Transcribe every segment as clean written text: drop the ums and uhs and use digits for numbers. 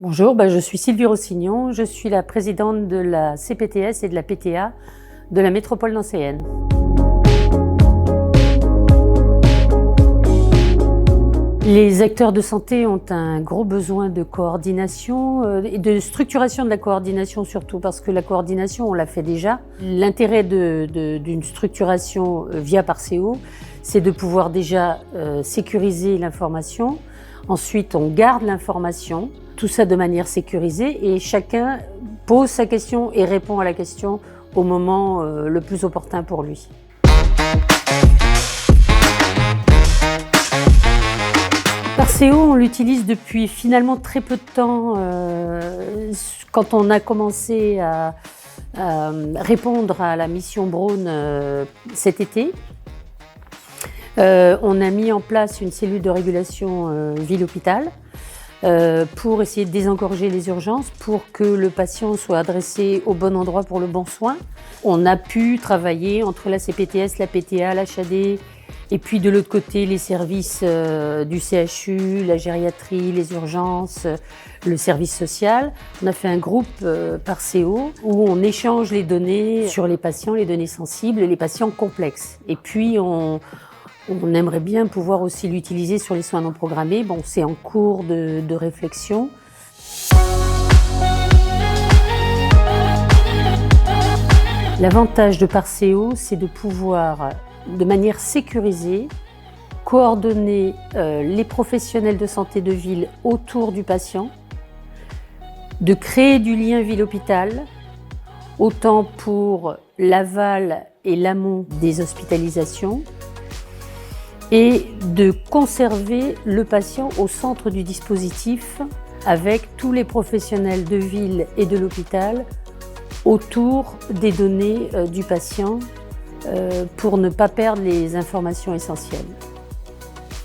Bonjour, je suis Sylvie Rossignon, je suis la présidente de la CPTS et de la PTA de la métropole nancéenne. Les acteurs de santé ont un gros besoin de coordination et de structuration de la coordination surtout, parce que la coordination, on l'a fait déjà. L'intérêt d'une structuration via Parceo, c'est de pouvoir déjà sécuriser l'information. Ensuite, on garde l'information, tout ça de manière sécurisée, et chacun pose sa question et répond à la question au moment le plus opportun pour lui. Parceo, on l'utilise depuis finalement très peu de temps. Quand on a commencé à répondre à la mission Braun cet été, on a mis en place une cellule de régulation ville-hôpital pour essayer de désengorger les urgences, pour que le patient soit adressé au bon endroit pour le bon soin. On a pu travailler entre la CPTS, la PTA, l'HAD, et puis de l'autre côté les services du CHU, la gériatrie, les urgences, le service social. On a fait un groupe Parceo où on échange les données sur les patients, les données sensibles et les patients complexes. Et puis on aimerait bien pouvoir aussi l'utiliser sur les soins non programmés. Bon, c'est en cours de réflexion. L'avantage de Parceo, c'est de pouvoir, de manière sécurisée, coordonner les professionnels de santé de ville autour du patient, de créer du lien ville-hôpital, autant pour l'aval et l'amont des hospitalisations, et de conserver le patient au centre du dispositif avec tous les professionnels de ville et de l'hôpital autour des données du patient pour ne pas perdre les informations essentielles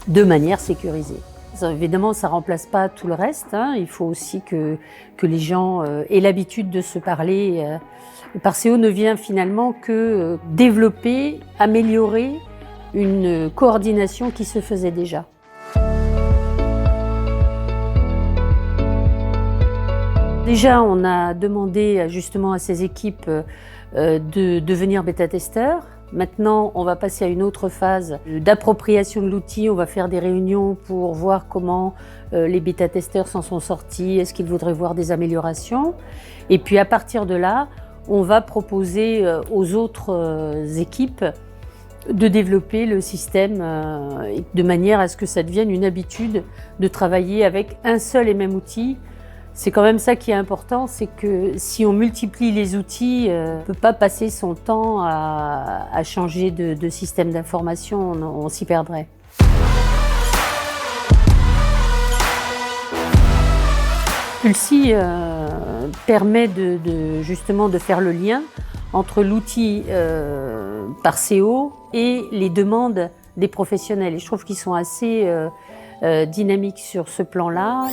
de manière sécurisée. Évidemment, ça ne remplace pas tout le reste, hein. Il faut aussi que les gens aient l'habitude de se parler. Parceo ne vient finalement que développer, améliorer une coordination qui se faisait déjà. Déjà, on a demandé justement à ces équipes de devenir bêta-testeurs. Maintenant, on va passer à une autre phase d'appropriation de l'outil. On va faire des réunions pour voir comment les bêta-testeurs s'en sont sortis, est-ce qu'ils voudraient voir des améliorations. Et puis à partir de là, on va proposer aux autres équipes de développer le système de manière à ce que ça devienne une habitude de travailler avec un seul et même outil. C'est quand même ça qui est important, c'est que si on multiplie les outils, on ne peut pas passer son temps à changer de système d'information, on s'y perdrait. Pulsi permet justement de faire le lien entre l'outil Parceo et les demandes des professionnels. Et je trouve qu'ils sont assez dynamiques sur ce plan-là.